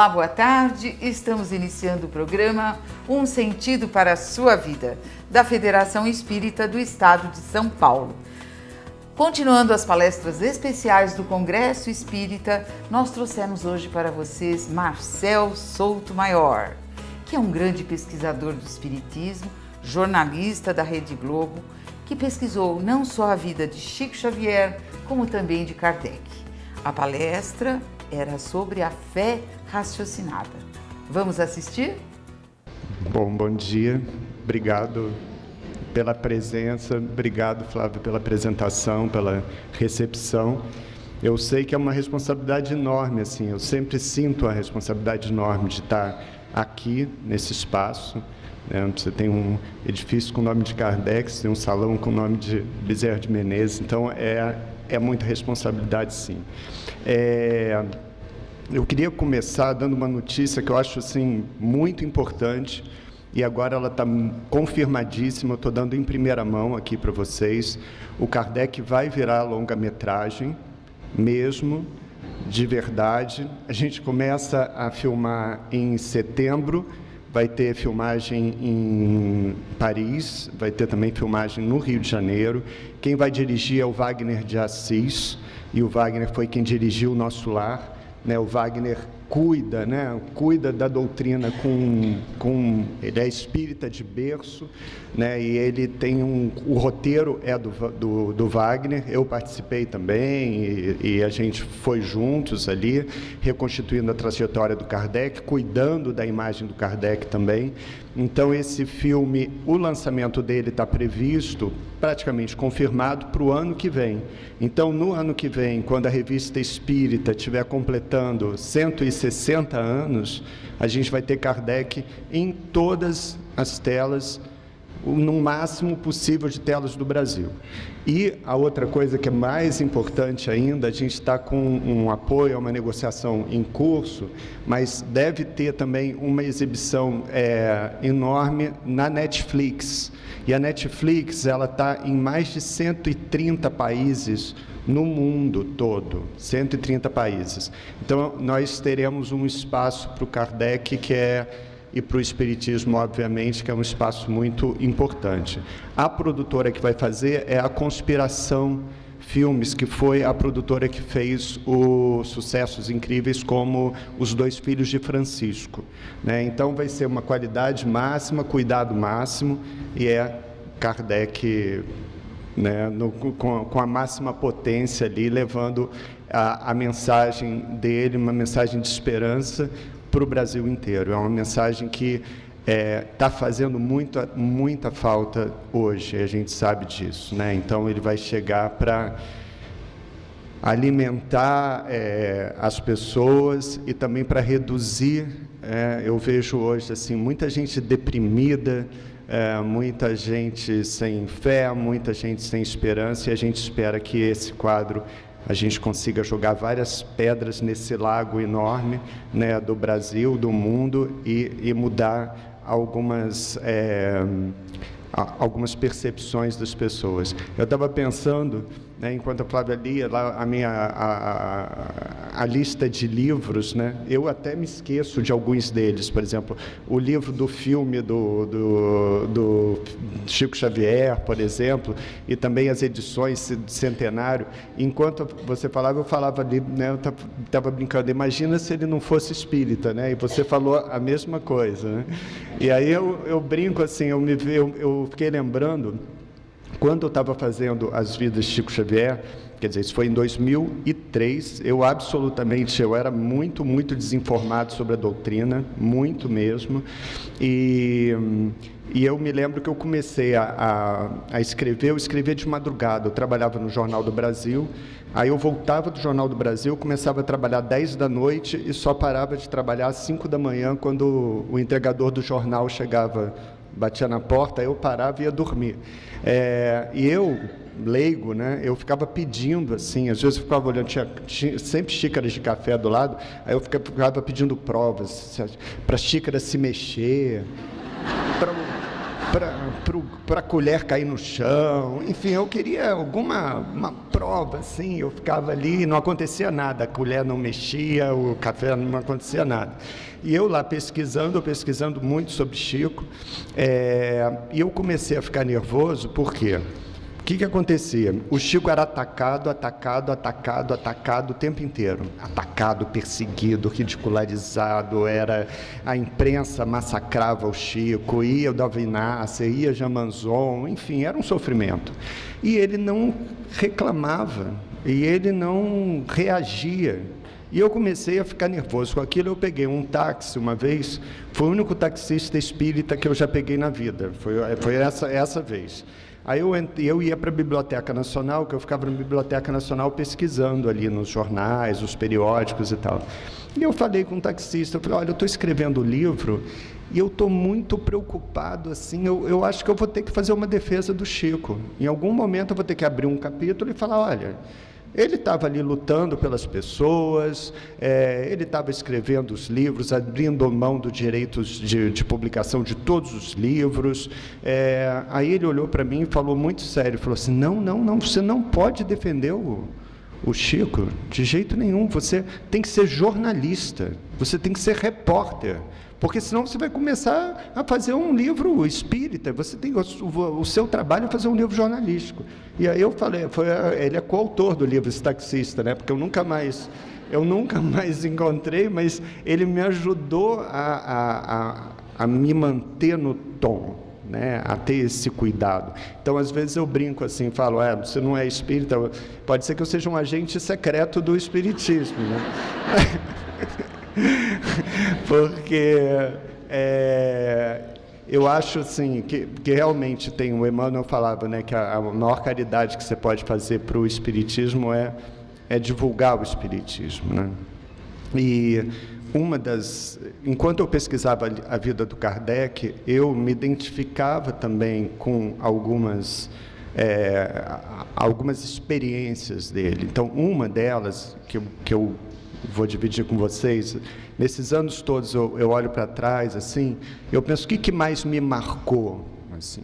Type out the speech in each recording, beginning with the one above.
Olá, boa tarde. Estamos iniciando o programa Um Sentido para a Sua Vida, da Federação Espírita do Estado de São Paulo. Continuando as palestras especiais do Congresso Espírita, nós trouxemos hoje para vocês Marcel Souto Maior, que é um grande pesquisador do Espiritismo, jornalista da Rede Globo, que pesquisou não só a vida de Chico Xavier, como também de Kardec. A palestra era sobre a fé raciocinada. Vamos assistir? Bom dia. Obrigado pela presença. Obrigado, Flávio, pela apresentação, pela recepção. Eu sei que é uma responsabilidade enorme, assim. Eu sempre sinto a responsabilidade enorme de estar aqui, nesse espaço. Você tem um edifício com o nome de Kardec, você tem um salão com o nome de Bezerra de Menezes. Então, é muita responsabilidade, sim. Eu queria começar dando uma notícia que eu acho assim, muito importante, e agora ela está confirmadíssima, eu estou dando em primeira mão aqui para vocês. O Kardec vai virar longa-metragem, mesmo, de verdade. A gente começa a filmar em setembro, vai ter filmagem em Paris, vai ter também filmagem no Rio de Janeiro. Quem vai dirigir é o Wagner de Assis, e o Wagner foi quem dirigiu o Nosso Lar. O Wagner cuida da doutrina ele é espírita de berço, e ele tem o roteiro é do Wagner. Eu participei também e a gente foi juntos ali, reconstituindo a trajetória do Kardec, cuidando da imagem do Kardec também. Então, esse filme, o lançamento dele está previsto, praticamente confirmado, para o ano que vem. Então, no ano que vem, quando a Revista Espírita estiver completando 160 anos, a gente vai ter Kardec em todas as telas, no máximo possível de telas do Brasil. E a outra coisa que é mais importante ainda, a gente está com um apoio a uma negociação em curso, mas deve ter também uma exibição enorme na Netflix. E a Netflix está em mais de 130 países no mundo todo, 130 países. Então, nós teremos um espaço para o Kardec e para o Espiritismo, obviamente, que é um espaço muito importante. A produtora que vai fazer é a Conspiração Filmes, que foi a produtora que fez os sucessos incríveis como Os Dois Filhos de Francisco. Então, vai ser uma qualidade máxima, cuidado máximo, e é Kardec com a máxima potência ali, levando a mensagem dele, uma mensagem de esperança para o Brasil inteiro. É uma mensagem que está fazendo muita falta hoje, a gente sabe disso. Então, ele vai chegar para alimentar as pessoas e também para reduzir. Eu vejo hoje assim, muita gente deprimida, muita gente sem fé, muita gente sem esperança, e a gente espera que esse quadro a gente consiga jogar várias pedras nesse lago enorme, do Brasil, do mundo, e mudar algumas percepções das pessoas. Eu estava pensando, enquanto a Flávia lia lá a lista de livros, eu até me esqueço de alguns deles. Por exemplo, o livro do filme do Chico Xavier, por exemplo, e também as edições de centenário. Enquanto você falava, eu falava ali, eu estava brincando, imagina se ele não fosse espírita, e você falou a mesma coisa. E aí eu brinco assim, eu fiquei lembrando, quando eu estava fazendo as vidas de Chico Xavier, quer dizer, isso foi em 2003, eu era muito desinformado sobre a doutrina, muito mesmo, e eu me lembro que eu comecei a escrever, eu escrevia de madrugada, eu trabalhava no Jornal do Brasil, aí eu voltava do Jornal do Brasil, começava a trabalhar 10 da noite e só parava de trabalhar às 5 da manhã, quando o entregador do jornal chegava, batia na porta, eu parava e ia dormir. E eu, leigo, eu ficava pedindo, assim, às vezes eu ficava olhando, tinha sempre xícaras de café do lado, aí eu ficava pedindo provas, para a xícara se mexer, para a colher cair no chão, enfim, eu queria uma prova, assim, eu ficava ali, não acontecia nada, a colher não mexia, o café não acontecia nada. E eu lá pesquisando muito sobre Chico, e eu comecei a ficar nervoso, por quê? O que acontecia? O Chico era atacado o tempo inteiro. Atacado, perseguido, ridicularizado, a imprensa massacrava o Chico, ia o Davi Nasser, ia Jamanzon, enfim, era um sofrimento. E ele não reclamava, e ele não reagia. E eu comecei a ficar nervoso com aquilo. Eu peguei um táxi uma vez, foi o único taxista espírita que eu já peguei na vida, foi essa vez. Aí eu ia para a Biblioteca Nacional, que eu ficava na Biblioteca Nacional pesquisando ali nos jornais, os periódicos e tal. E eu falei com um taxista, eu falei, olha, eu estou escrevendo o livro e eu estou muito preocupado, assim, eu acho que eu vou ter que fazer uma defesa do Chico. Em algum momento eu vou ter que abrir um capítulo e falar, olha, ele estava ali lutando pelas pessoas, ele estava escrevendo os livros, abrindo mão dos direitos de publicação de todos os livros. Aí ele olhou para mim e falou muito sério, falou assim, não, você não pode defender o Chico, de jeito nenhum, você tem que ser jornalista, você tem que ser repórter, porque senão você vai começar a fazer um livro espírita, você tem o seu trabalho é fazer um livro jornalístico. E aí eu falei, ele é coautor do livro, esse taxista, né? Porque eu nunca mais encontrei, mas ele me ajudou a me manter no tom, né? A ter esse cuidado. Então, às vezes eu brinco assim, falo, você não é espírita, pode ser que eu seja um agente secreto do espiritismo, né? Porque eu acho assim que realmente tem, o Emmanuel falava, né, que a maior caridade que você pode fazer para o espiritismo é divulgar o espiritismo, né? E enquanto eu pesquisava a vida do Kardec, eu me identificava também com algumas experiências dele. Então, uma delas que eu vou dividir com vocês, nesses anos todos eu olho para trás, assim, eu penso, o que mais me marcou? Assim,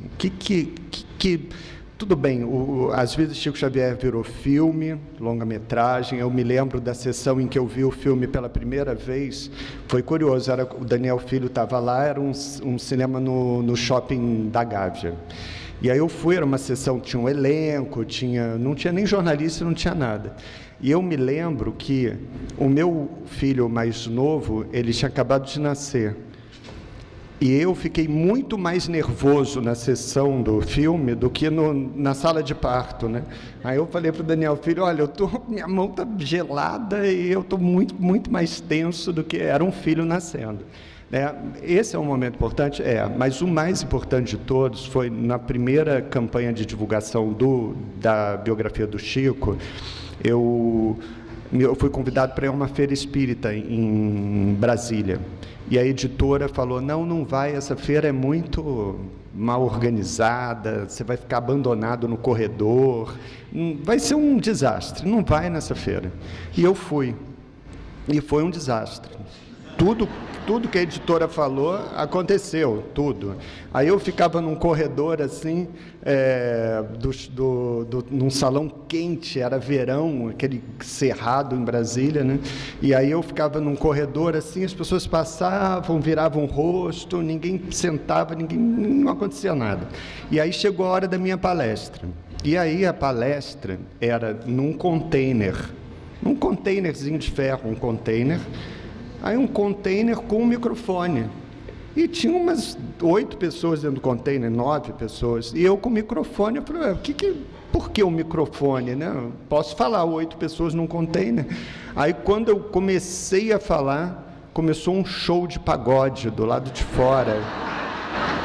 tudo bem, As Vidas de Chico Xavier virou filme, longa-metragem, eu me lembro da sessão em que eu vi o filme pela primeira vez, foi curioso, o Daniel Filho estava lá, era um cinema no shopping da Gávea. E aí eu fui, era uma sessão, tinha um elenco, não tinha nem jornalista, não tinha nada. E eu me lembro que o meu filho mais novo, ele tinha acabado de nascer. E eu fiquei muito mais nervoso na sessão do filme do que na sala de parto, né? Aí eu falei para o Daniel Filho, olha, minha mão está gelada e eu estou muito, muito mais tenso do que era um filho nascendo. Esse é um momento importante? Mas o mais importante de todos foi na primeira campanha de divulgação da biografia do Chico. Eu fui convidado para ir a uma feira espírita em Brasília. E a editora falou, não vai, essa feira é muito mal organizada, você vai ficar abandonado no corredor, vai ser um desastre, não vai nessa feira. E eu fui, e foi um desastre. Tudo que a editora falou aconteceu, tudo. Aí eu ficava num corredor assim, num salão quente, era verão, aquele cerrado em Brasília, né? E aí eu ficava num corredor assim, as pessoas passavam, viravam o rosto, ninguém sentava, não acontecia nada. E aí chegou a hora da minha palestra. E aí a palestra era num containerzinho de ferro, um container. Aí um container com um microfone. E tinha umas 8 pessoas dentro do container, 9 pessoas. E eu com o microfone, eu falei, por que o microfone, né? Posso falar 8 pessoas num container? Aí quando eu comecei a falar, começou um show de pagode do lado de fora.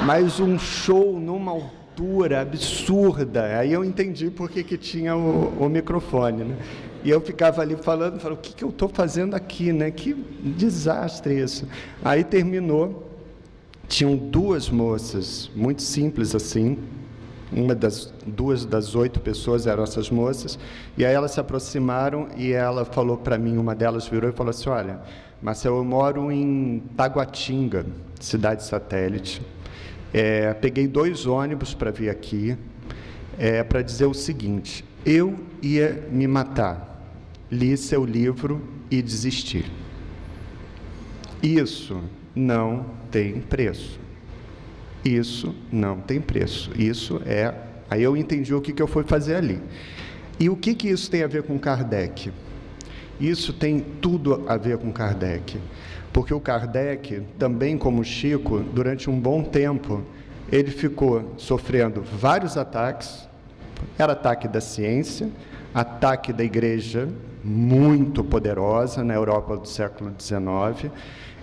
Mas um show numa altura absurda. Aí eu entendi por que tinha o microfone, né? E eu ficava ali falando, o que eu estou fazendo aqui, né? Que desastre isso. Aí terminou, tinham 2 moças, muito simples assim, duas das 8 pessoas eram essas moças, e aí elas se aproximaram e ela falou para mim, uma delas virou e falou assim, olha, Marcelo, eu moro em Taguatinga, cidade satélite, Peguei 2 ônibus para vir aqui, para dizer o seguinte: eu ia me matar, li seu livro e desisti. Isso não tem preço. Isso não tem preço. Aí eu entendi o que eu fui fazer ali. E o que isso tem a ver com Kardec? Isso tem tudo a ver com Kardec. Porque o Kardec, também como Chico, durante um bom tempo, ele ficou sofrendo vários ataques. Era ataque da ciência, ataque da igreja, muito poderosa na Europa do século XIX,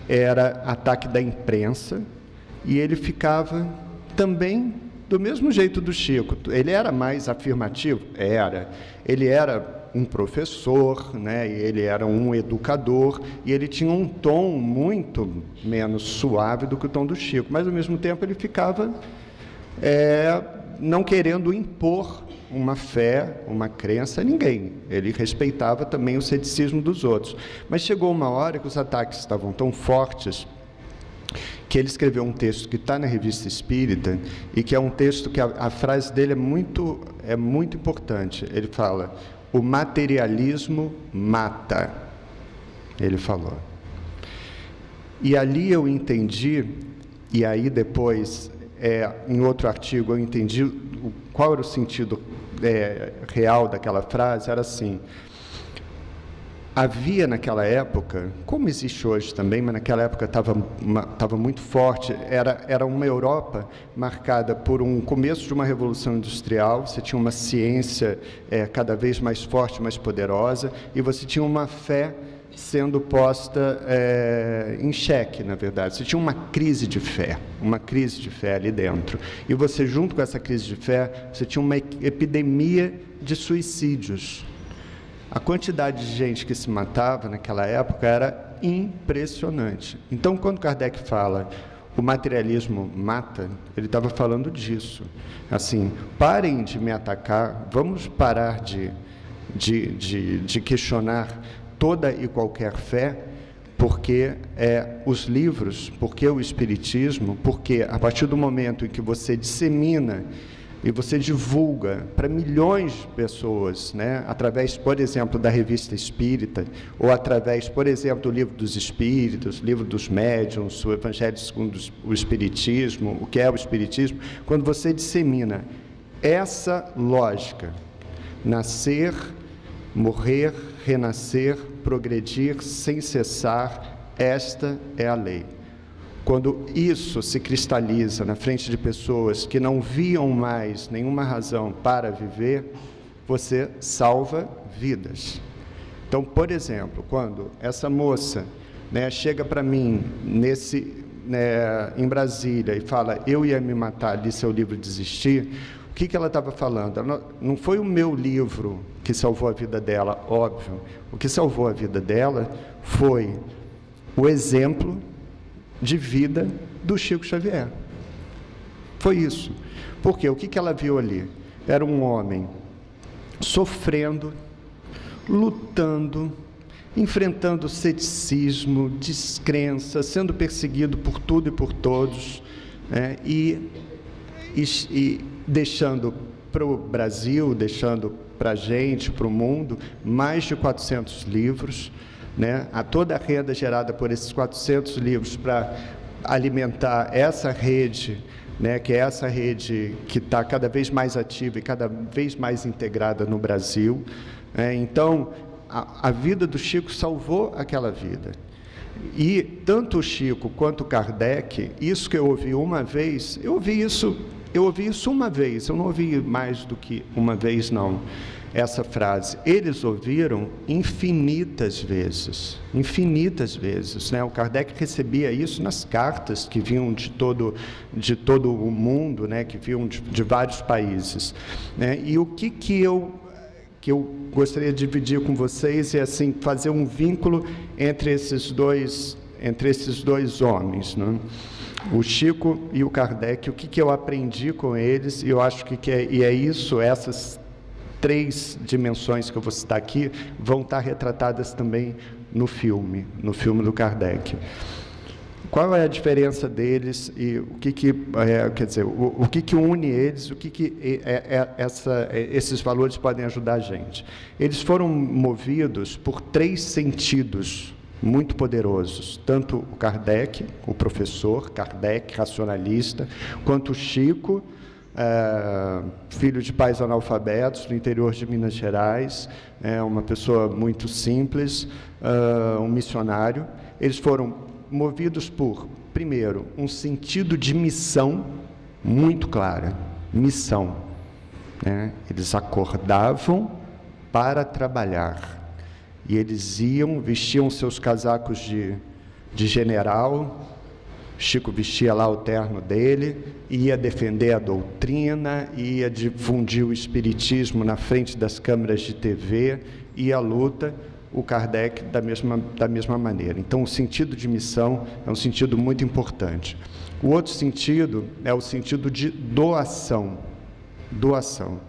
era ataque da imprensa, e ele ficava também do mesmo jeito do Chico. Ele era mais afirmativo? Era. Ele era um professor, né? E ele era um educador, e ele tinha um tom muito menos suave do que o tom do Chico, mas ao mesmo tempo ele ficava não querendo impor uma fé, uma crença a ninguém. Ele respeitava também o ceticismo dos outros. Mas chegou uma hora que os ataques estavam tão fortes que ele escreveu um texto que está na Revista Espírita, e que é um texto que a frase dele é muito importante. Ele fala: o materialismo mata. Ele falou. E ali eu entendi, e aí depois, em outro artigo, eu entendi qual era o sentido real daquela frase. Era assim: havia naquela época, como existe hoje também, mas naquela época estava muito forte, era uma Europa marcada por um começo de uma revolução industrial. Você tinha uma ciência cada vez mais forte, mais poderosa, e você tinha uma fé sendo posta em xeque, na verdade. Você tinha uma crise de fé ali dentro. E você, junto com essa crise de fé, você tinha uma epidemia de suicídios. A quantidade de gente que se matava naquela época era impressionante. Então, quando Kardec fala o materialismo mata, ele estava falando disso. Assim, parem de me atacar, vamos parar de questionar toda e qualquer fé, porque os livros, porque o Espiritismo, porque a partir do momento em que você dissemina e você divulga para milhões de pessoas, né, através, por exemplo, da Revista Espírita, ou através, por exemplo, do Livro dos Espíritos, Livro dos Médiuns, o Evangelho segundo o Espiritismo, o que é o Espiritismo, quando você dissemina essa lógica, nascer, morrer, renascer, progredir sem cessar, esta é a lei. Quando isso se cristaliza na frente de pessoas que não viam mais nenhuma razão para viver, você salva vidas. Então, por exemplo, quando essa moça, né, chega para mim em Brasília e fala: eu ia me matar, li seu livro desistir, o que ela estava falando? Não foi o meu livro que salvou a vida dela, óbvio. O que salvou a vida dela foi o exemplo de vida do Chico Xavier. Foi isso. Porque o que ela viu ali? Era um homem sofrendo, lutando, enfrentando ceticismo, descrença, sendo perseguido por tudo e por todos, né? E deixando para o Brasil, deixando para a gente, para o mundo, mais de 400 livros, né? A toda a renda gerada por esses 400 livros para alimentar essa rede, né? Que é essa rede que está cada vez mais ativa e cada vez mais integrada no Brasil. Então, a vida do Chico salvou aquela vida. E tanto o Chico quanto o Kardec, isso que eu ouvi uma vez, eu ouvi isso uma vez, eu não ouvi mais do que uma vez, não. Essa frase, eles ouviram infinitas vezes, né? O Kardec recebia isso nas cartas que vinham de todo o mundo, né? Que vinham de vários países, né? E o que eu gostaria de dividir com vocês é assim, fazer um vínculo entre esses dois homens, né? O Chico e o Kardec, o que eu aprendi com eles, e eu acho que é isso, essas 3 dimensões que eu vou citar aqui, vão estar retratadas também no filme do Kardec. Qual é a diferença deles e o que quer dizer, o que une eles, esses valores podem ajudar a gente? Eles foram movidos por 3 sentidos muito poderosos, tanto o Kardec, o professor Kardec, racionalista, quanto o Chico, filho de pais analfabetos, do interior de Minas Gerais, uma pessoa muito simples, um missionário. Eles foram movidos por, primeiro, um sentido de missão muito clara, missão, né? Eles acordavam para trabalhar, e eles iam, vestiam seus casacos de general. Chico vestia lá o terno dele, ia defender a doutrina, ia difundir o espiritismo na frente das câmeras de TV, ia à luta. O Kardec da mesma maneira. Então, o sentido de missão é um sentido muito importante. O outro sentido é o sentido de doação. Doação.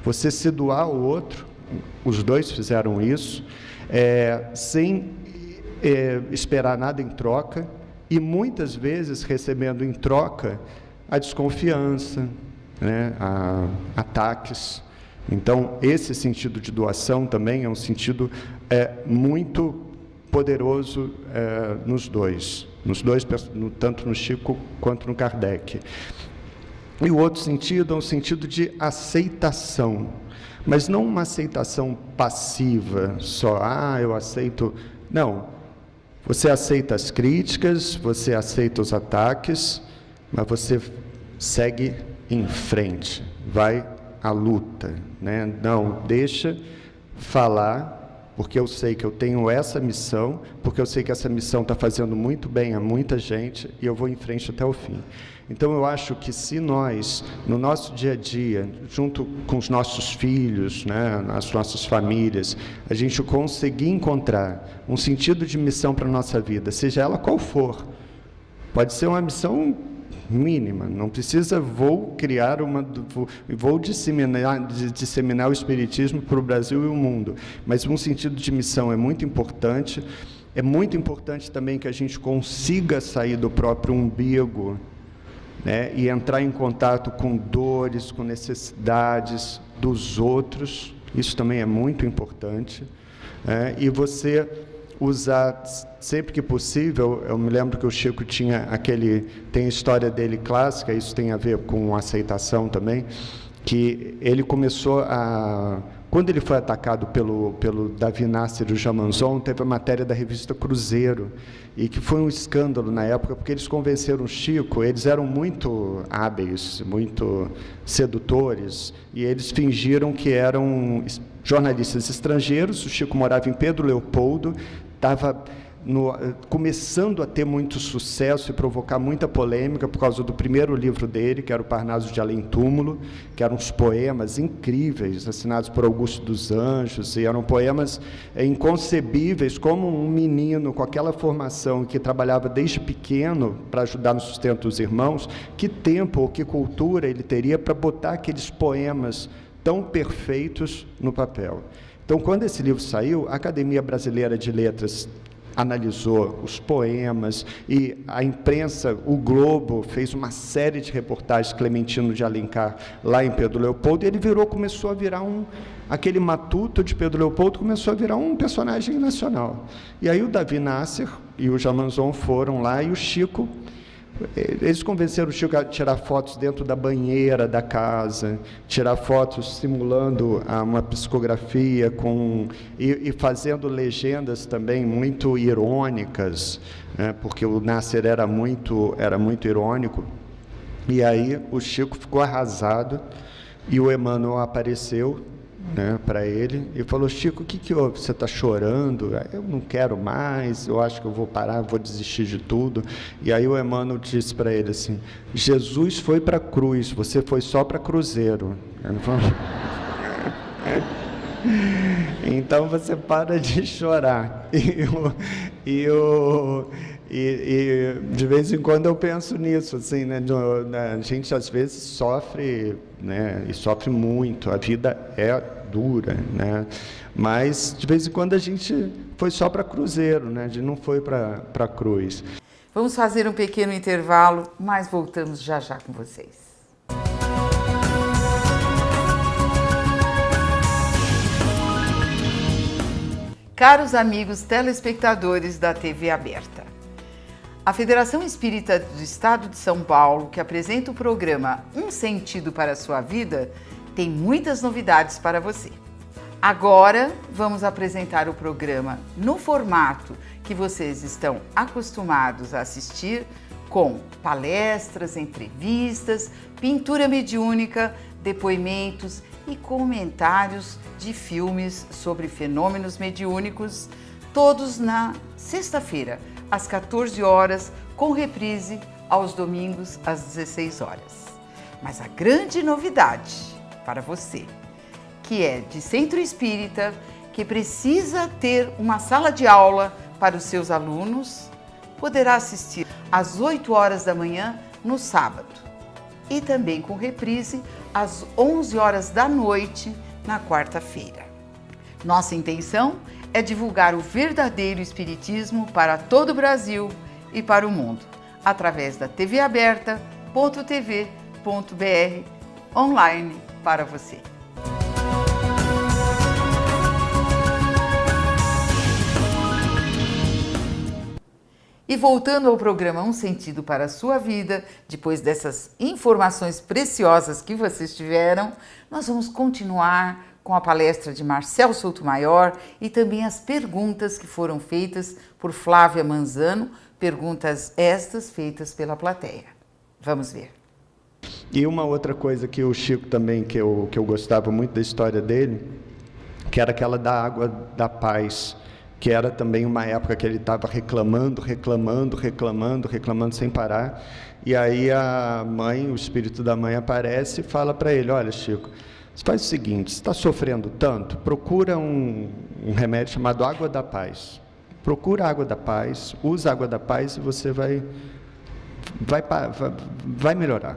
Você se doar ao outro, os dois fizeram isso, sem esperar nada em troca, e muitas vezes recebendo em troca a desconfiança, né, ataques. Então, esse sentido de doação também é um sentido muito poderoso nos dois, tanto no Chico quanto no Kardec. E o outro sentido é um sentido de aceitação, mas não uma aceitação passiva, só, eu aceito. Não, você aceita as críticas, você aceita os ataques, mas você segue em frente, vai à luta, né? Não deixa falar, porque eu sei que eu tenho essa missão, porque eu sei que essa missão está fazendo muito bem a muita gente, e eu vou em frente até o fim. Então, eu acho que se nós, no nosso dia a dia, junto com os nossos filhos, né, as nossas famílias, a gente conseguir encontrar um sentido de missão para a nossa vida, seja ela qual for, pode ser uma missão mínima, não precisa, vou disseminar o espiritismo para o Brasil e o mundo, mas um sentido de missão é muito importante também que a gente consiga sair do próprio umbigo, né, e entrar em contato com dores, com necessidades dos outros, isso também é muito importante, e você usar sempre que possível. Eu me lembro que o Chico tem a história dele clássica, isso tem a ver com aceitação também, que ele começou quando ele foi atacado pelo Davi Nasser e o Jamanzon, teve a matéria da revista Cruzeiro, e que foi um escândalo na época, porque eles convenceram o Chico, eles eram muito hábeis, muito sedutores, e eles fingiram que eram jornalistas estrangeiros. O Chico morava em Pedro Leopoldo, estava começando a ter muito sucesso e provocar muita polêmica por causa do primeiro livro dele, que era o Parnaso de Além Túmulo, que eram uns poemas incríveis, assinados por Augusto dos Anjos, e eram poemas inconcebíveis, como um menino com aquela formação que trabalhava desde pequeno para ajudar no sustento dos irmãos, que tempo ou que cultura ele teria para botar aqueles poemas tão perfeitos no papel. Então, quando esse livro saiu, a Academia Brasileira de Letras analisou os poemas, e a imprensa, o Globo, fez uma série de reportagens, Clementino de Alencar, lá em Pedro Leopoldo, e ele começou a virar aquele matuto de Pedro Leopoldo começou a virar um personagem nacional. E aí o Davi Nasser e o Jamanzon foram lá, e o Chico, eles convenceram o Chico a tirar fotos dentro da banheira da casa, tirar fotos simulando uma psicografia e fazendo legendas também muito irônicas, né, porque o Nasser era muito irônico. E aí o Chico ficou arrasado, e o Emmanuel apareceu, né, para ele, e falou: Chico, o que houve? Você está chorando? Eu não quero mais, eu acho que eu vou parar, vou desistir de tudo. E aí o Emmanuel disse para ele assim: Jesus foi para a cruz, você foi só para cruzeiro. Ele falou: então você para de chorar. E de vez em quando eu penso nisso, assim, né? A gente às vezes sofre, né? E sofre muito, a vida é dura, né? Mas de vez em quando a gente foi só para cruzeiro, né? A gente não foi para a cruz. Vamos fazer um pequeno intervalo, mas voltamos já já com vocês. Caros amigos telespectadores da TV Aberta, a Federação Espírita do Estado de São Paulo, que apresenta o programa Um Sentido para a Sua Vida, tem muitas novidades para você. Agora vamos apresentar o programa no formato que vocês estão acostumados a assistir, com palestras, entrevistas, pintura mediúnica, depoimentos e comentários de filmes sobre fenômenos mediúnicos, todos na sexta-feira, às 14 horas, com reprise aos domingos, às 16 horas. Mas a grande novidade para você, que é de centro espírita, que precisa ter uma sala de aula para os seus alunos, poderá assistir às 8 horas da manhã no sábado e também com reprise às 11 horas da noite na quarta-feira. Nossa intenção é divulgar o verdadeiro espiritismo para todo o Brasil e para o mundo, através da tvaberta.tv.br, online para você. E voltando ao programa Um Sentido para a Sua Vida, depois dessas informações preciosas que vocês tiveram, nós vamos continuar com a palestra de Marcel Souto-Maior e também as perguntas que foram feitas por Flávia Manzano, perguntas estas feitas pela plateia. Vamos ver. E uma outra coisa que o Chico também, que eu gostava muito da história dele, que era aquela da água da paz, que era também uma época que ele estava reclamando sem parar. E aí a mãe, o espírito da mãe aparece e fala para ele: olha, Chico, você faz o seguinte, você está sofrendo tanto, procura um remédio chamado água da paz. Procura a água da paz, usa a água da paz e você vai melhorar.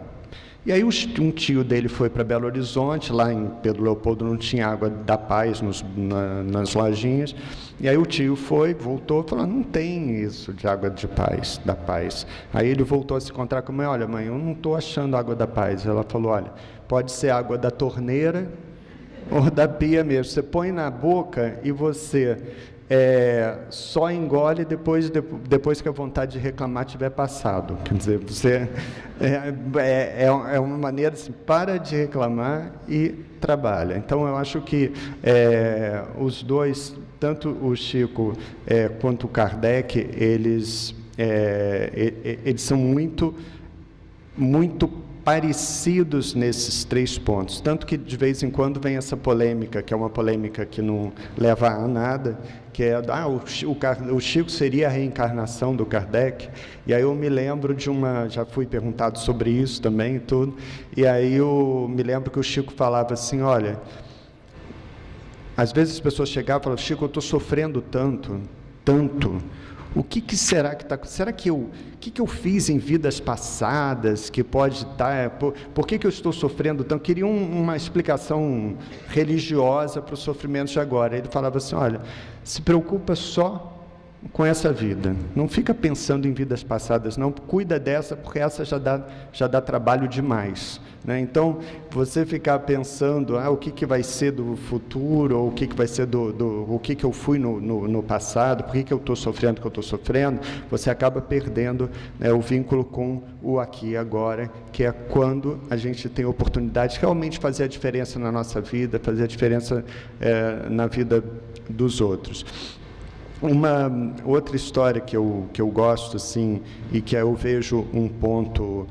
E aí um tio dele foi para Belo Horizonte, lá em Pedro Leopoldo não tinha água da paz nas lojinhas, e aí o tio foi, voltou, falou: não tem isso de água de paz, da paz. Aí ele voltou a se encontrar com a mãe: olha, mãe, eu não estou achando água da paz. Ela falou: olha, pode ser água da torneira ou da pia mesmo, você põe na boca e você só engole depois que a vontade de reclamar tiver passado. Quer dizer, você é uma maneira assim, para de reclamar e trabalha. Então eu acho que os dois, tanto o Chico quanto o Kardec, eles são muito parecidos nesses 3 pontos, tanto que de vez em quando vem essa polêmica, que é uma polêmica que não leva a nada, que é o Chico seria a reencarnação do Kardec. E aí eu me lembro já fui perguntado sobre isso também, tudo, e aí eu me lembro que o Chico falava assim: olha, às vezes as pessoas chegavam e falavam: Chico, eu estou sofrendo tanto, o que será que está... Será que o que eu fiz em vidas passadas que pode estar... Por que eu estou sofrendo tanto? Queria uma explicação religiosa para os sofrimentos de agora. Ele falava assim: olha, se preocupa só com essa vida. Não fica pensando em vidas passadas, não. Cuida dessa, porque essa já dá trabalho demais, né? Então, você ficar pensando o que vai ser do futuro, ou o que vai ser o que eu fui no passado, por que eu estou sofrendo o que eu estou sofrendo, você acaba perdendo, né, o vínculo com o aqui e agora, que é quando a gente tem a oportunidade de realmente fazer a diferença na nossa vida, fazer a diferença na vida dos outros. Uma outra história que eu gosto, assim, e que eu vejo um ponto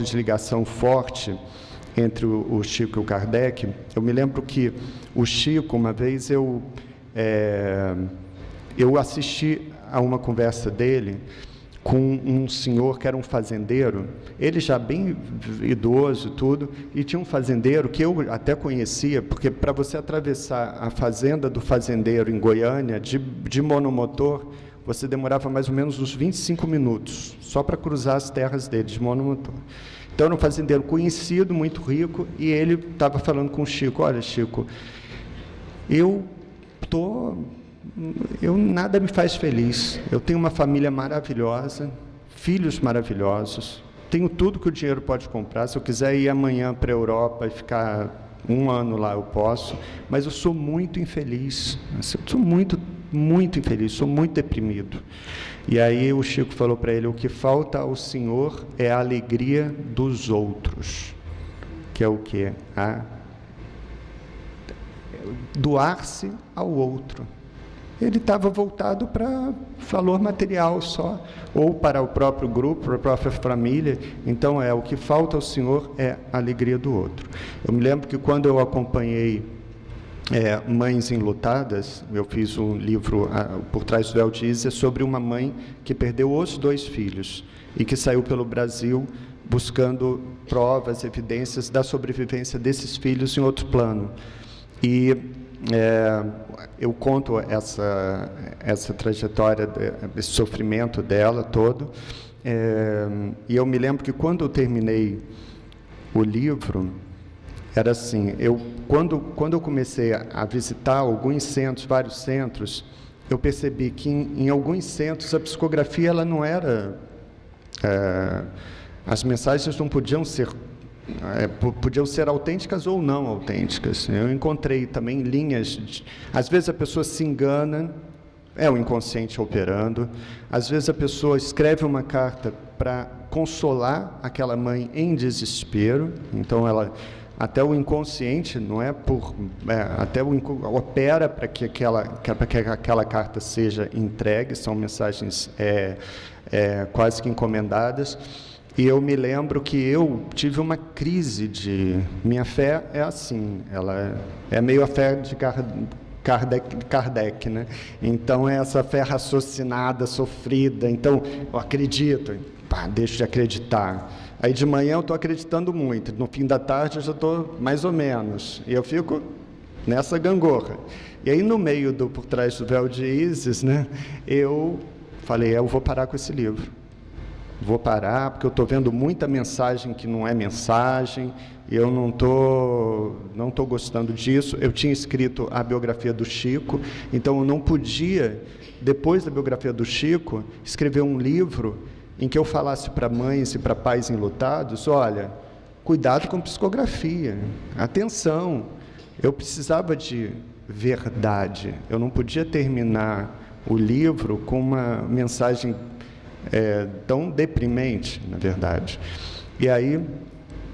de ligação forte entre o Chico e o Kardec. Eu me lembro que o Chico, uma vez eu assisti a uma conversa dele com um senhor que era um fazendeiro, ele já bem idoso e tudo, e tinha um fazendeiro que eu até conhecia, porque para você atravessar a fazenda do fazendeiro em Goiânia, de monomotor, você demorava mais ou menos uns 25 minutos, só para cruzar as terras dele, de monomotor. Então era um fazendeiro conhecido, muito rico, e ele estava falando com o Chico: olha, Chico, eu estou nada me faz feliz. Eu tenho uma família maravilhosa, filhos maravilhosos, tenho tudo que o dinheiro pode comprar. Se eu quiser ir amanhã para a Europa e ficar um ano lá, eu posso, mas eu sou muito infeliz. Eu sou muito infeliz, sou muito deprimido. E aí o Chico falou para ele: o que falta ao Senhor é a alegria dos outros. Que é o quê? Doar-se ao outro. Ele estava voltado para valor material só, ou para o próprio grupo, para a própria família. Então, o que falta ao Senhor é a alegria do outro. Eu me lembro que quando eu acompanhei Mães Enlutadas, eu fiz um livro, Por Trás do Véu de Ísia, sobre uma mãe que perdeu os 2 filhos e que saiu pelo Brasil buscando provas, evidências da sobrevivência desses filhos em outro plano. E eu conto essa trajetória, esse sofrimento dela todo, e eu me lembro que quando eu terminei o livro, era assim, quando eu comecei a visitar alguns centros, vários centros, eu percebi que em alguns centros a psicografia ela não era, as mensagens não podiam ser autênticas ou não autênticas. Eu encontrei também linhas, às vezes a pessoa se engana, é o inconsciente operando, às vezes a pessoa escreve uma carta para consolar aquela mãe em desespero, então até o inconsciente, opera para que aquela carta seja entregue, são mensagens quase que encomendadas. E eu me lembro que eu tive uma crise minha fé é assim, ela é meio a fé de Kardec, né? Então é essa fé raciocinada, sofrida. Então eu acredito, deixo de acreditar. Aí de manhã eu estou acreditando muito, no fim da tarde eu já estou mais ou menos, e eu fico nessa gangorra. E aí no meio do Por Trás do Véu de Ísis, né, eu falei, eu vou parar com esse livro. Vou parar, porque eu estou vendo muita mensagem que não é mensagem, e eu não tô gostando disso. Eu tinha escrito a biografia do Chico, então eu não podia, depois da biografia do Chico, escrever um livro em que eu falasse para mães e para pais enlutados: olha, cuidado com psicografia, atenção, eu precisava de verdade, eu não podia terminar o livro com uma mensagem tão deprimente, na verdade. E aí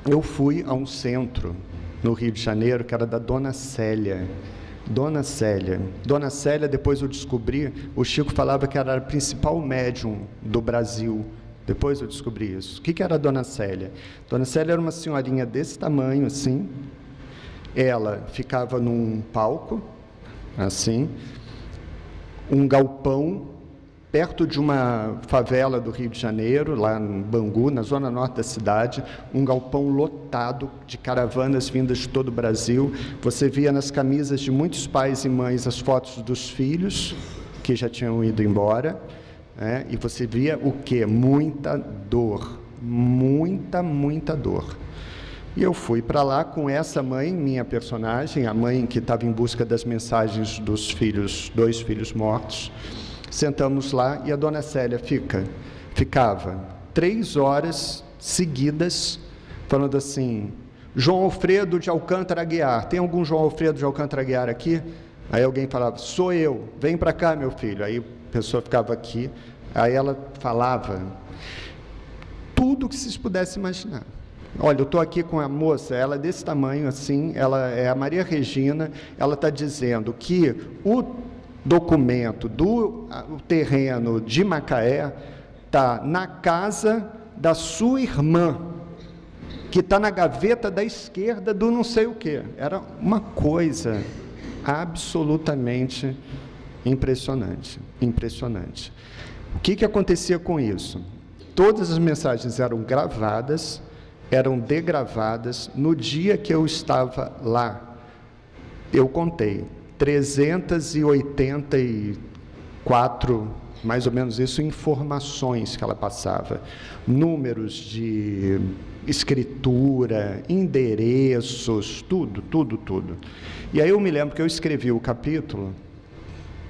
eu fui a um centro no Rio de Janeiro, que era da Dona Célia. Dona Célia, depois eu descobri, o Chico falava que era a principal médium do Brasil. Depois eu descobri isso. O que era a Dona Célia? Dona Célia era uma senhorinha desse tamanho, assim. Ela ficava num palco, assim, um galpão, perto de uma favela do Rio de Janeiro, lá em Bangu, na zona norte da cidade, um galpão lotado de caravanas vindas de todo o Brasil. Você via nas camisas de muitos pais e mães as fotos dos filhos, que já tinham ido embora, e você via o quê? Muita dor, muita dor. E eu fui para lá com essa mãe, minha personagem, a mãe que estava em busca das mensagens dos filhos, 2 filhos mortos. Sentamos lá e a Dona Célia ficava 3 horas seguidas falando assim: João Alfredo de Alcântara Aguiar, tem algum João Alfredo de Alcântara Aguiar aqui? Aí alguém falava: sou eu, vem para cá, meu filho. Aí a pessoa ficava aqui, aí ela falava tudo que vocês pudessem imaginar. Olha, eu estou aqui com a moça, ela é desse tamanho assim, ela é a Maria Regina, ela está dizendo que o documento do terreno de Macaé está na casa da sua irmã, que está na gaveta da esquerda do não sei o quê. Era uma coisa absolutamente impressionante. O que acontecia com isso? Todas as mensagens eram gravadas, eram degravadas. No dia que eu estava lá, eu contei 384, mais ou menos isso, informações que ela passava, números de escritura, endereços, tudo. E aí eu me lembro que eu escrevi o capítulo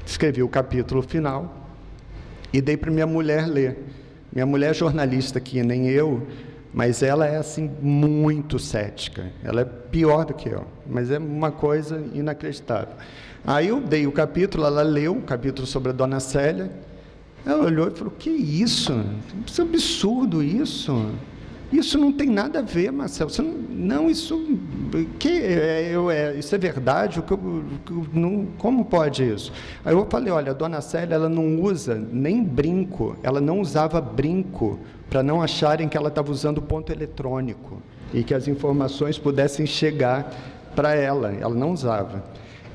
escrevi o capítulo final e dei para minha mulher ler. Minha mulher é jornalista, que nem eu, mas ela é assim muito cética. Ela é pior do que eu, mas é uma coisa inacreditável. Aí eu dei o capítulo, ela leu o capítulo sobre a Dona Célia. Ela olhou e falou: que isso? Isso é absurdo, isso. Isso não tem nada a ver, Marcelo. Você não, isso é verdade? Como pode isso? Aí eu falei: olha, a Dona Célia, ela não usa nem brinco, ela não usava brinco para não acharem que ela estava usando ponto eletrônico e que as informações pudessem chegar para ela. Ela não usava.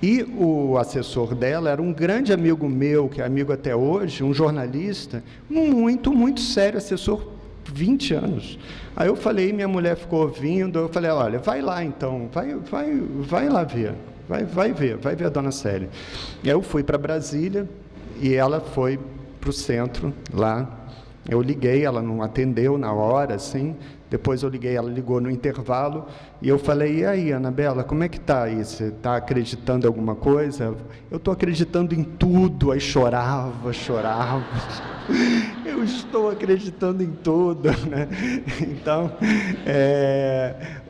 E o assessor dela era um grande amigo meu, que é amigo até hoje, um jornalista, muito sério, assessor 20 anos. Aí eu falei, minha mulher ficou ouvindo, eu falei: olha, vai lá então, vai lá ver, vai ver a Dona Célia. E aí eu fui para Brasília e ela foi para o centro lá. Eu liguei, ela não atendeu na hora, assim. Depois eu liguei, ela ligou no intervalo e eu falei: e aí, Anabela, como é que está aí? Você está acreditando em alguma coisa? Eu estou acreditando em tudo. Aí chorava. Eu estou acreditando em tudo, né? Então,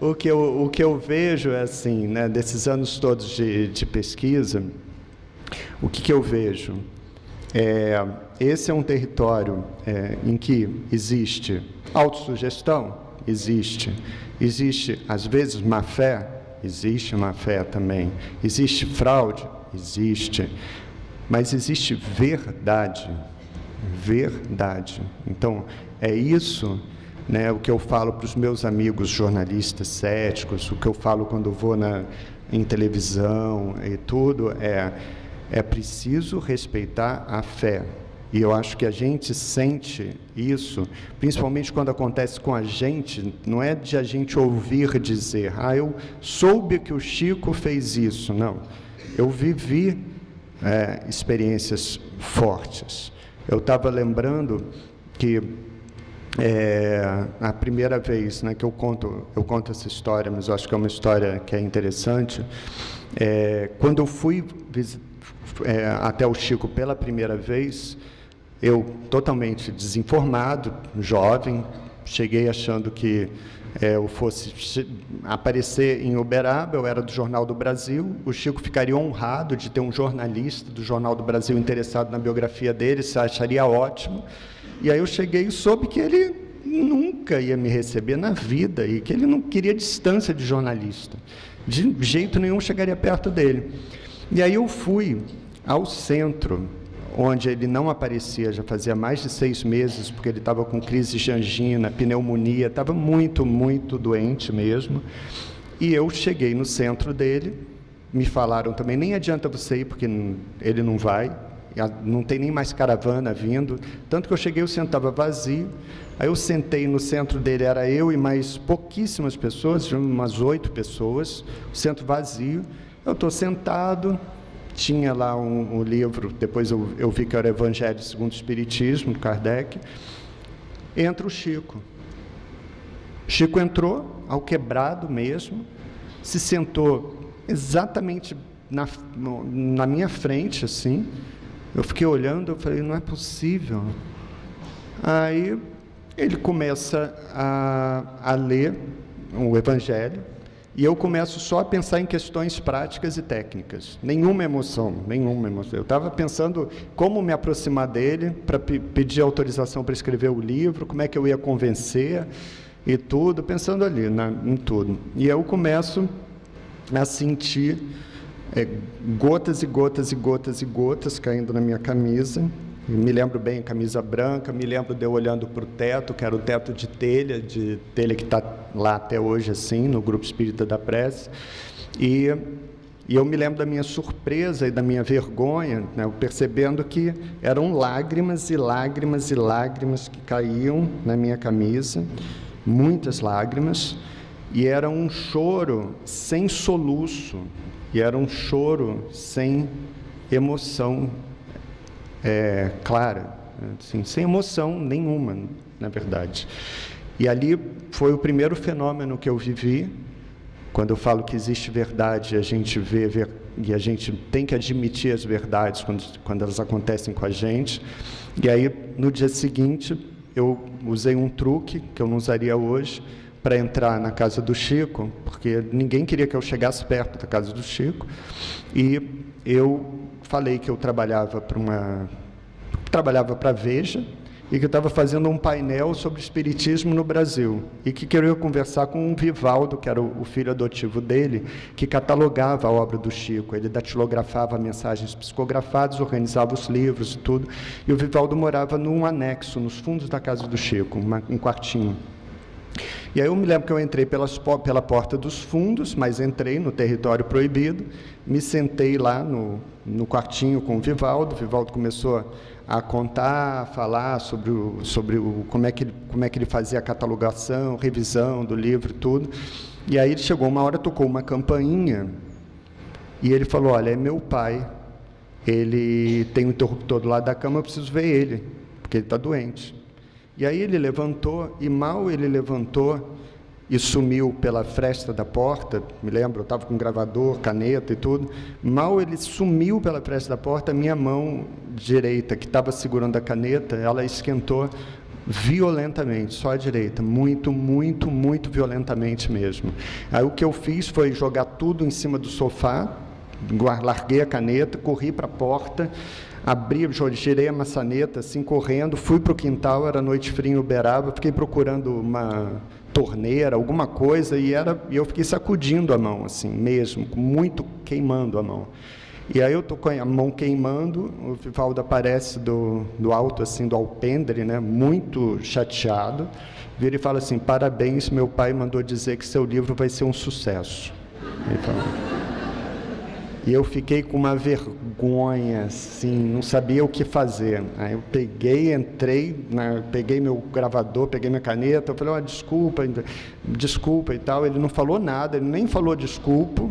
o que eu vejo é assim, né, desses anos todos de pesquisa, o que eu vejo? Esse é um território em que existe autossugestão? Existe, às vezes, má-fé? Existe má-fé também. Existe fraude? Existe. Mas existe verdade. Então, é isso, né, o que eu falo para os meus amigos jornalistas céticos, o que eu falo quando vou em televisão e tudo, é preciso respeitar a fé. E eu acho que a gente sente isso, principalmente quando acontece com a gente, não é de a gente ouvir dizer: eu soube que o Chico fez isso. Não, eu vivi experiências fortes. Eu estava lembrando que a primeira vez, né, que eu conto essa história, mas eu acho que é uma história que é interessante, quando eu fui até o Chico pela primeira vez, eu totalmente desinformado, jovem, cheguei achando que eu fosse aparecer em Uberaba. Eu era do Jornal do Brasil, o Chico ficaria honrado de ter um jornalista do Jornal do Brasil interessado na biografia dele, se acharia ótimo. E aí eu cheguei e soube que ele nunca ia me receber na vida e que ele não queria distância de jornalista, de jeito nenhum chegaria perto dele. E aí eu fui ao centro, onde ele não aparecia, já fazia mais de 6 meses, porque ele estava com crise de angina, pneumonia, estava muito doente mesmo. E eu cheguei no centro dele, me falaram também: nem adianta você ir, porque ele não vai, não tem nem mais caravana vindo. Tanto que eu cheguei, o centro estava vazio. Aí eu sentei no centro dele, era eu e mais pouquíssimas pessoas, umas 8 pessoas, o centro vazio. Eu estou sentado, tinha lá um livro, depois eu vi que era o Evangelho segundo o Espiritismo, do Kardec. Entra o Chico. Chico entrou, ao quebrado mesmo, se sentou exatamente na minha frente, assim. Eu fiquei olhando, eu falei: não é possível. Aí ele começa a ler o Evangelho, e eu começo só a pensar em questões práticas e técnicas. Nenhuma emoção. Eu estava pensando como me aproximar dele para pedir autorização para escrever o livro, como é que eu ia convencer e tudo, pensando ali em tudo. E eu começo a sentir gotas caindo na minha camisa. Me lembro bem, a camisa branca, me lembro de eu olhando para o teto, que era o teto de telha que está lá até hoje, assim, no Grupo Espírita da Prece. E eu me lembro da minha surpresa e da minha vergonha, né, eu percebendo que eram lágrimas que caíam na minha camisa, muitas lágrimas, e era um choro sem soluço, e era um choro sem emoção clara, assim, sem emoção nenhuma, na verdade. E ali foi o primeiro fenômeno que eu vivi. Quando eu falo que existe verdade, a gente vê e a gente tem que admitir as verdades quando elas acontecem com a gente. E aí, no dia seguinte, eu usei um truque que eu não usaria hoje para entrar na casa do Chico, porque ninguém queria que eu chegasse perto da casa do Chico, e eu falei que eu trabalhava para a Veja, e que eu estava fazendo um painel sobre espiritismo no Brasil, e que queria conversar com o Vivaldo, que era o filho adotivo dele, que catalogava a obra do Chico. Ele datilografava mensagens psicografadas, organizava os livros e tudo, e o Vivaldo morava num anexo, nos fundos da casa do Chico, um quartinho. E aí eu me lembro que eu entrei pela porta dos fundos, mas entrei no território proibido, me sentei lá no quartinho com o Vivaldo começou a contar, a falar sobre como é que ele fazia a catalogação, revisão do livro e tudo. E aí chegou uma hora, tocou uma campainha, e ele falou: olha, é meu pai, ele tem um interruptor do lado da cama, eu preciso ver ele, porque ele está doente. E aí ele levantou, e mal ele levantou e sumiu pela fresta da porta, me lembro, eu estava com gravador, caneta e tudo, mal ele sumiu pela fresta da porta, a minha mão direita, que estava segurando a caneta, ela esquentou violentamente, só a direita, muito, muito, muito violentamente mesmo. Aí o que eu fiz foi jogar tudo em cima do sofá, larguei a caneta, corri para a porta, girei a maçaneta, assim, correndo, fui para o quintal, era noite fria em Uberaba, fiquei procurando uma torneira, alguma coisa, e eu fiquei sacudindo a mão, assim, mesmo, muito queimando a mão. E aí eu estou com a mão queimando, o Vivaldo aparece do alto, assim, do alpendre, né, muito chateado, vira e fala assim: parabéns, meu pai mandou dizer que seu livro vai ser um sucesso. Ele fala. E eu fiquei com uma vergonha, assim, não sabia o que fazer. Aí eu entrei, peguei meu gravador, peguei minha caneta, eu falei: desculpa e tal. Ele não falou nada, ele nem falou desculpa.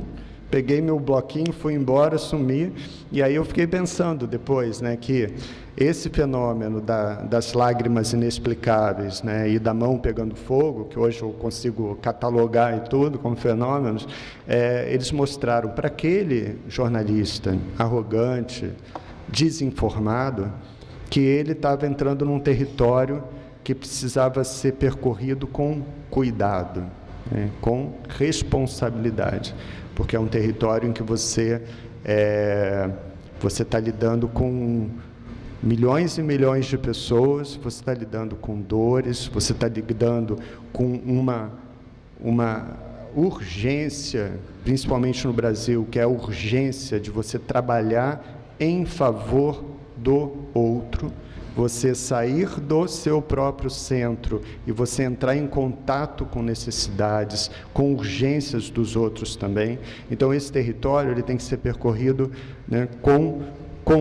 Peguei meu bloquinho, fui embora, sumi. E aí eu fiquei pensando depois, né, que esse fenômeno das lágrimas inexplicáveis, né, e da mão pegando fogo, que hoje eu consigo catalogar e tudo como fenômenos, eles mostraram para aquele jornalista arrogante, desinformado, que ele estava entrando num território que precisava ser percorrido com cuidado, né, com responsabilidade, porque é um território em que você está lidando com milhões e milhões de pessoas, você está lidando com dores, você está lidando com uma urgência, principalmente no Brasil, que é a urgência de você trabalhar em favor do outro, você sair do seu próprio centro e você entrar em contato com necessidades, com urgências dos outros também. Então, esse território ele tem que ser percorrido, né, com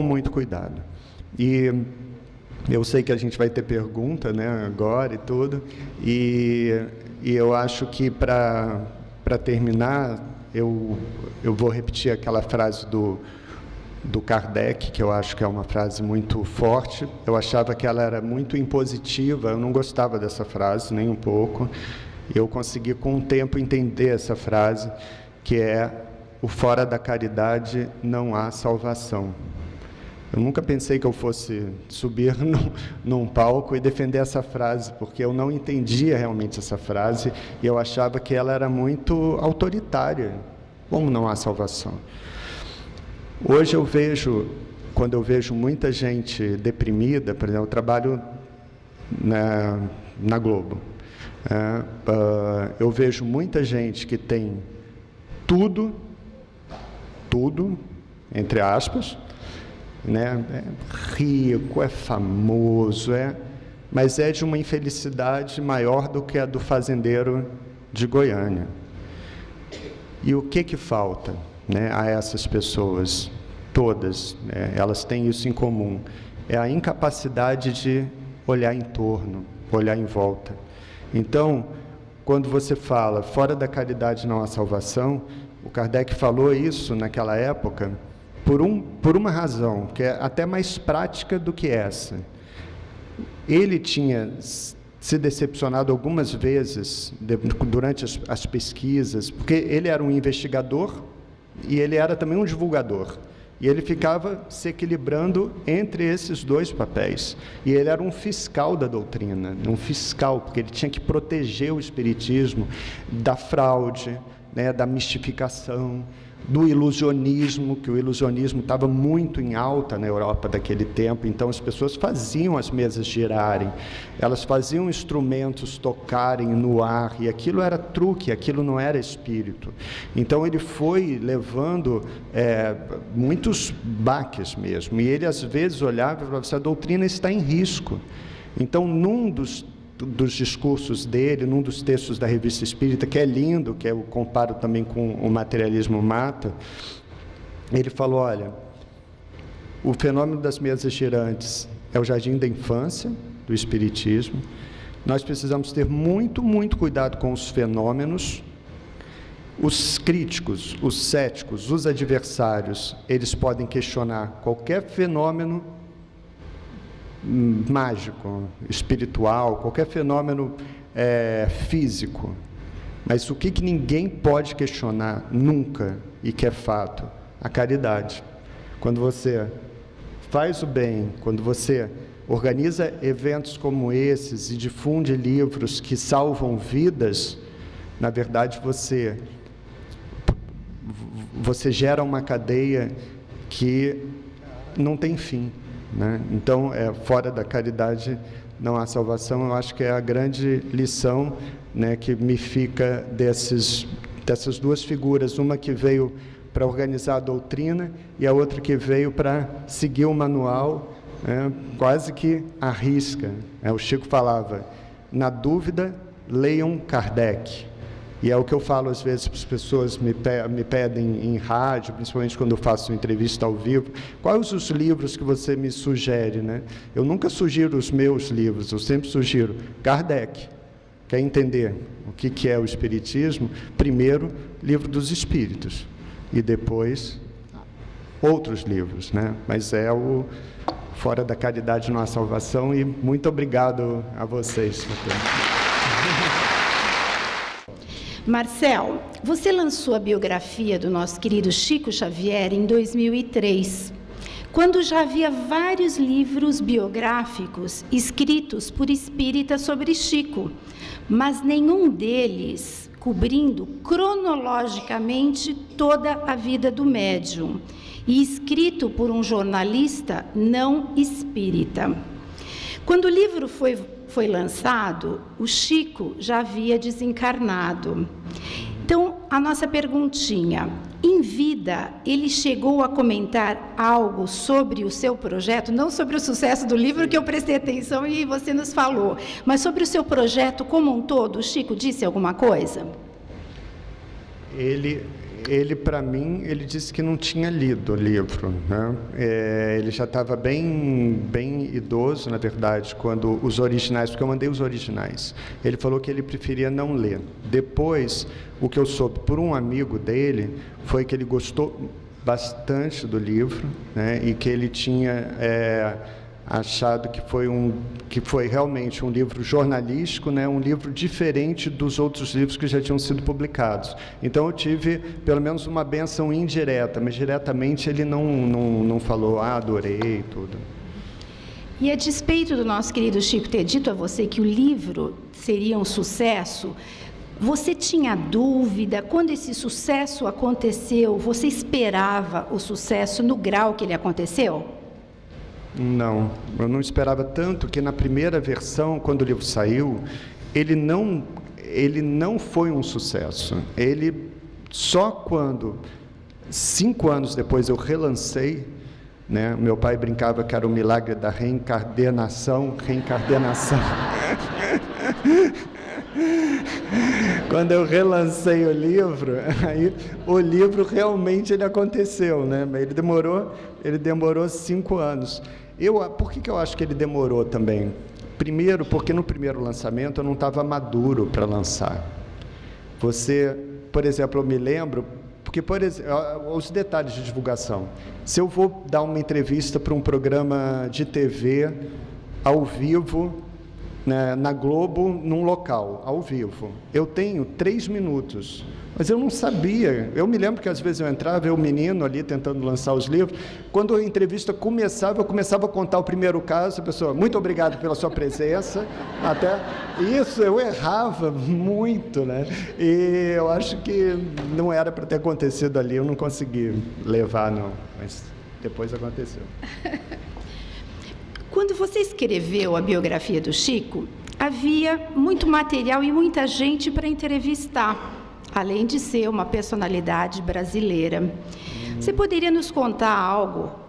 muito cuidado. E eu sei que a gente vai ter pergunta, né, agora e tudo, e eu acho que para terminar, eu vou repetir aquela frase do Kardec, que eu acho que é uma frase muito forte. Eu achava que ela era muito impositiva, eu não gostava dessa frase, nem um pouco. Eu consegui, com o tempo, entender essa frase, que é: o fora da caridade não há salvação. Eu nunca pensei que eu fosse subir num palco e defender essa frase, porque eu não entendia realmente essa frase, e eu achava que ela era muito autoritária. Como não há salvação? Hoje eu vejo, quando eu vejo muita gente deprimida, por exemplo, eu trabalho na Globo, eu vejo muita gente que tem tudo, entre aspas, né, é rico, é famoso, mas é de uma infelicidade maior do que a do fazendeiro de Goiânia. E o que falta, né, a essas pessoas? Todas, elas têm isso em comum: é a incapacidade de olhar em torno, olhar em volta. Então, quando você fala fora da caridade não há salvação, o Kardec falou isso naquela época por uma razão, que é até mais prática do que essa. Ele tinha se decepcionado algumas vezes durante as pesquisas, porque ele era um investigador e ele era também um divulgador. E ele ficava se equilibrando entre esses dois papéis. E ele era um fiscal da doutrina, um fiscal, porque ele tinha que proteger o espiritismo da fraude, né, da mistificação, do ilusionismo, que o ilusionismo estava muito em alta na Europa daquele tempo. Então as pessoas faziam as mesas girarem, elas faziam instrumentos tocarem no ar, e aquilo era truque, aquilo não era espírito. Então ele foi levando muitos baques mesmo, e ele às vezes olhava e falava assim: a doutrina está em risco. Então, num dos discursos dele, num dos textos da Revista Espírita, que é lindo, que eu comparo também com o Materialismo Mata, ele falou: olha, o fenômeno das mesas girantes é o jardim da infância do espiritismo. Nós precisamos ter muito, muito cuidado com os fenômenos. Os críticos, os céticos, os adversários, eles podem questionar qualquer fenômeno mágico, espiritual, qualquer fenômeno físico, mas o que ninguém pode questionar nunca, e que é fato: a caridade. Quando você faz o bem, quando você organiza eventos como esses e difunde livros que salvam vidas, na verdade você gera uma cadeia que não tem fim, né? Então, fora da caridade não há salvação. Eu acho que é a grande lição, né, que me fica dessas duas figuras, uma que veio para organizar a doutrina e a outra que veio para seguir o manual, quase que à risca. O Chico falava: na dúvida, leiam Kardec. E é o que eu falo às vezes para as pessoas, me pedem em rádio, principalmente quando eu faço entrevista ao vivo: quais os livros que você me sugere, né? Eu nunca sugiro os meus livros, eu sempre sugiro Kardec. Quer entender o que é o Espiritismo? Primeiro, Livro dos Espíritos, e depois outros livros, né? Mas Fora da Caridade não há salvação. E muito obrigado a vocês. Marcel, você lançou a biografia do nosso querido Chico Xavier em 2003, quando já havia vários livros biográficos escritos por espíritas sobre Chico, mas nenhum deles cobrindo cronologicamente toda a vida do médium, e escrito por um jornalista não espírita. Quando o livro foi lançado, o Chico já havia desencarnado. Então, a nossa perguntinha: em vida, ele chegou a comentar algo sobre o seu projeto, não sobre o sucesso do livro, que eu prestei atenção e você nos falou, mas sobre o seu projeto como um todo? O Chico disse alguma coisa? Ele para mim, ele disse que não tinha lido o livro, né? Ele já estava bem idoso, na verdade, quando os originais, porque eu mandei os originais. Ele falou que ele preferia não ler. Depois, o que eu soube por um amigo dele foi que ele gostou bastante do livro, né? E que ele tinha achado que foi realmente um livro jornalístico, né? Um livro diferente dos outros livros que já tinham sido publicados. Então eu tive pelo menos uma bênção indireta, mas diretamente ele não falou: adorei tudo. E a despeito do nosso querido Chico ter dito a você que o livro seria um sucesso, você tinha dúvida? Quando esse sucesso aconteceu, você esperava o sucesso no grau que ele aconteceu? Não, eu não esperava tanto, que na primeira versão, quando o livro saiu, ele não foi um sucesso. Ele, só quando, 5 anos depois, eu relancei, né? Meu pai brincava que era o milagre da reencarnação. Quando eu relancei o livro, aí o livro realmente ele aconteceu, né? Ele demorou 5 anos. Por que eu acho que ele demorou também? Primeiro, porque no primeiro lançamento eu não estava maduro para lançar. Por exemplo, eu me lembro, porque, por exemplo, os detalhes de divulgação. Se eu vou dar uma entrevista para um programa de TV ao vivo, na Globo, num local, ao vivo. Eu tenho 3 minutos, mas eu não sabia. Eu me lembro que às vezes eu entrava, eu menino ali tentando lançar os livros. Quando a entrevista começava, eu começava a contar o primeiro caso, a pessoa, muito obrigado pela sua presença. Até isso eu errava muito, né? E eu acho que não era para ter acontecido ali, eu não consegui levar, não. Mas depois aconteceu. Quando você escreveu a biografia do Chico, havia muito material e muita gente para entrevistar, além de ser uma personalidade brasileira. Você poderia nos contar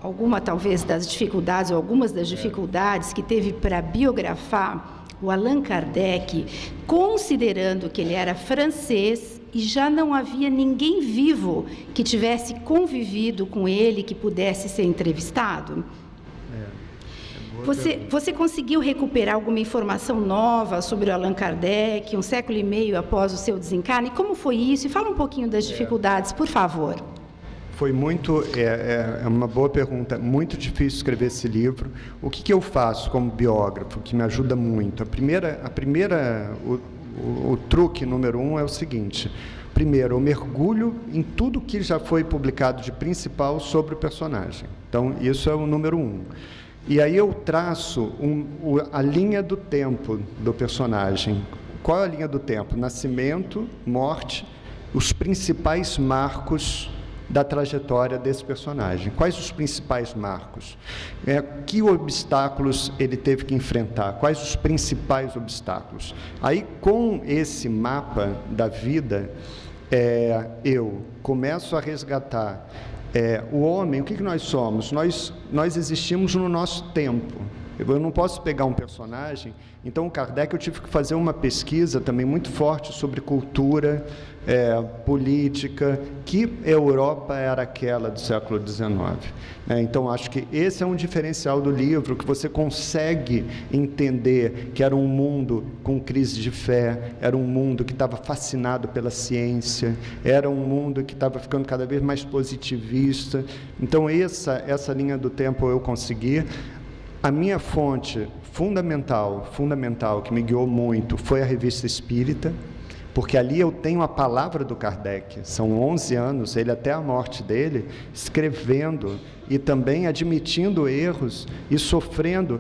alguma talvez das dificuldades, ou algumas das dificuldades que teve para biografar o Allan Kardec, considerando que ele era francês e já não havia ninguém vivo que tivesse convivido com ele, que pudesse ser entrevistado? Você conseguiu recuperar alguma informação nova sobre o Allan Kardec, 1 século e meio após o seu desencarne? Como foi isso? E fala um pouquinho das dificuldades, por favor. Foi muito, é uma boa pergunta, muito difícil escrever esse livro. O que eu faço como biógrafo, que me ajuda muito? O truque número 1 é o seguinte: primeiro, eu mergulho em tudo que já foi publicado de principal sobre o personagem. Então, isso é o número 1. E aí eu traço a linha do tempo do personagem. Qual é a linha do tempo? Nascimento, morte, os principais marcos da trajetória desse personagem. Quais os principais marcos? Que obstáculos ele teve que enfrentar? Quais os principais obstáculos? Aí, com esse mapa da vida, eu começo a resgatar o homem. O que nós somos? Nós existimos no nosso tempo. Eu não posso pegar um personagem. Então, o Kardec, eu tive que fazer uma pesquisa também muito forte sobre cultura, política, que Europa era aquela do século XIX. Então, acho que esse é um diferencial do livro, que você consegue entender que era um mundo com crise de fé, era um mundo que estava fascinado pela ciência, era um mundo que estava ficando cada vez mais positivista. Então, essa linha do tempo eu consegui. A minha fonte fundamental, que me guiou muito, foi a Revista Espírita, porque ali eu tenho a palavra do Kardec. São 11 anos, ele até a morte dele, escrevendo e também admitindo erros e sofrendo.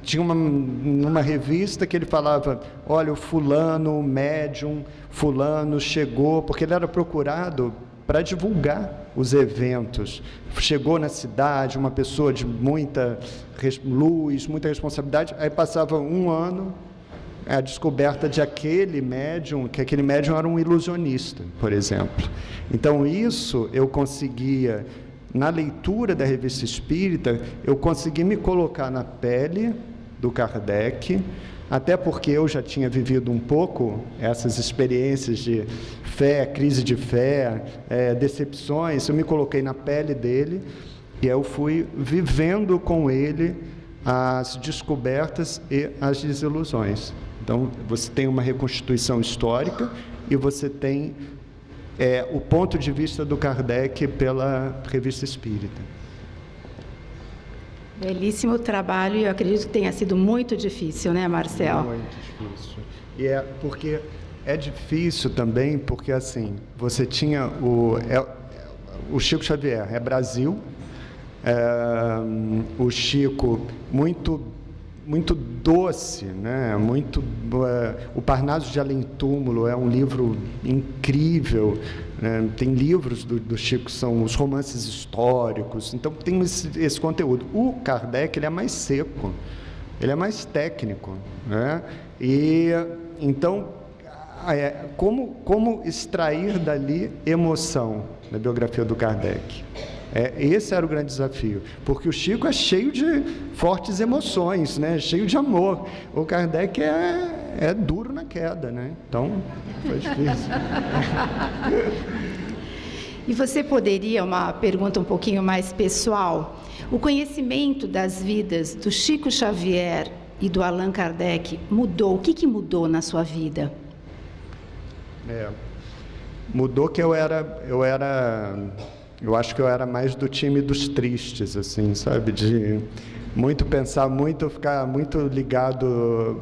Tinha uma revista que ele falava, olha, o fulano, o médium, fulano chegou, porque ele era procurado para divulgar os eventos. Chegou na cidade uma pessoa de muita luz, muita responsabilidade, aí passava um ano, a descoberta de aquele médium, que aquele médium era um ilusionista, por exemplo. Então, isso eu conseguia, na leitura da Revista Espírita, eu consegui me colocar na pele do Kardec, até porque eu já tinha vivido um pouco essas experiências de fé, crise de fé, decepções. Eu me coloquei na pele dele e eu fui vivendo com ele as descobertas e as desilusões. Então, você tem uma reconstituição histórica e você tem o ponto de vista do Kardec pela Revista Espírita. Belíssimo trabalho, e eu acredito que tenha sido muito difícil, né, Marcel? Muito difícil. E porque é difícil também, porque assim, você tinha o Chico Xavier, Brasil, o Chico muito doce, né? O Parnaso de Além Túmulo é um livro incrível, né? Tem livros do Chico, são os romances históricos, então tem esse conteúdo. O Kardec, ele é mais seco, ele é mais técnico, né? E então, como extrair dali emoção na biografia do Kardec? Esse era o grande desafio, porque o Chico é cheio de fortes emoções, né? Cheio de amor. O Kardec é duro na queda, né? Então, foi difícil. E você poderia, uma pergunta um pouquinho mais pessoal, o conhecimento das vidas do Chico Xavier e do Allan Kardec mudou? O que mudou na sua vida? Mudou que eu acho que eu era mais do time dos tristes, assim, sabe? muito pensar, muito ficar muito ligado,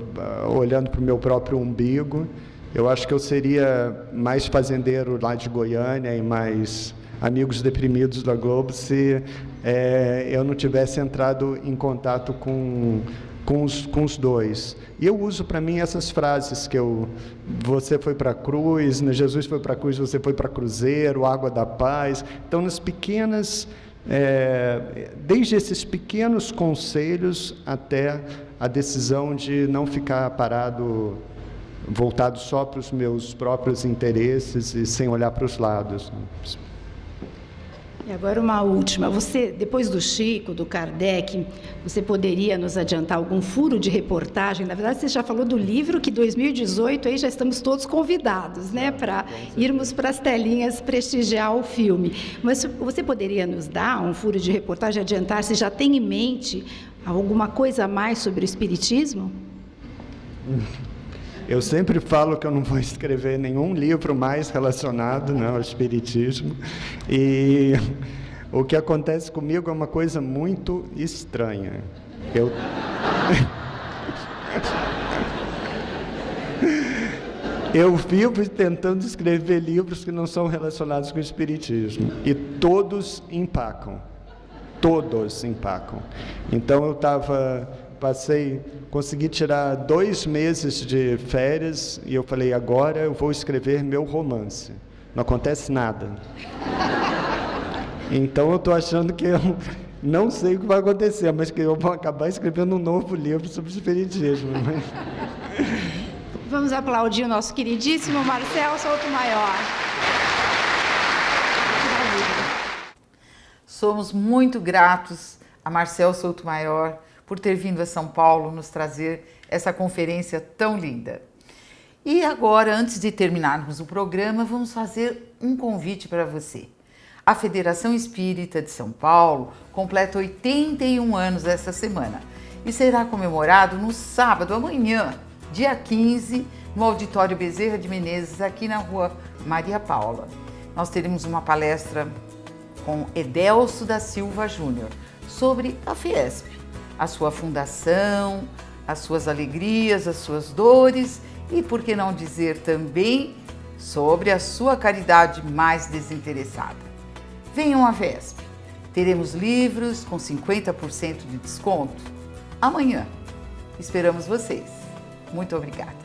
olhando para o meu próprio umbigo. Eu acho que eu seria mais fazendeiro lá de Goiânia e mais Amigos Deprimidos da Globo se eu não tivesse entrado em contato com os dois. E eu uso para mim essas frases você foi para a cruz, né? Jesus foi para a cruz, você foi para Cruzeiro, Água da Paz. Então, nas pequenas, desde esses pequenos conselhos até a decisão de não ficar parado, voltado só para os meus próprios interesses e sem olhar para os lados. E agora uma última. Você, depois do Chico, do Kardec, você poderia nos adiantar algum furo de reportagem? Na verdade, você já falou do livro, que 2018 aí já estamos todos convidados, né, para irmos para as telinhas prestigiar o filme. Mas você poderia nos dar um furo de reportagem, adiantar se já tem em mente alguma coisa a mais sobre o Espiritismo? Eu sempre falo que eu não vou escrever nenhum livro mais relacionado, né, ao Espiritismo. E o que acontece comigo é uma coisa muito estranha. Eu vivo tentando escrever livros que não são relacionados com o Espiritismo. E todos empacam. Todos empacam. Então eu consegui tirar 2 meses de férias e eu falei, agora eu vou escrever meu romance. Não acontece nada. Então eu estou achando que eu não sei o que vai acontecer, mas que eu vou acabar escrevendo um novo livro sobre o Espiritismo. Vamos aplaudir o nosso queridíssimo Marcel Souto-Maior. Somos muito gratos a Marcel Souto-Maior por ter vindo a São Paulo nos trazer essa conferência tão linda. E agora, antes de terminarmos o programa, vamos fazer um convite para você. A Federação Espírita de São Paulo completa 81 anos essa semana e será comemorado no sábado, amanhã, dia 15, no Auditório Bezerra de Menezes, aqui na Rua Maria Paula. Nós teremos uma palestra com Edelso da Silva Júnior sobre a Fiesp, a sua fundação, as suas alegrias, as suas dores e, por que não dizer também, sobre a sua caridade mais desinteressada. Venham à Fiesp. Teremos livros com 50% de desconto amanhã. Esperamos vocês. Muito obrigada.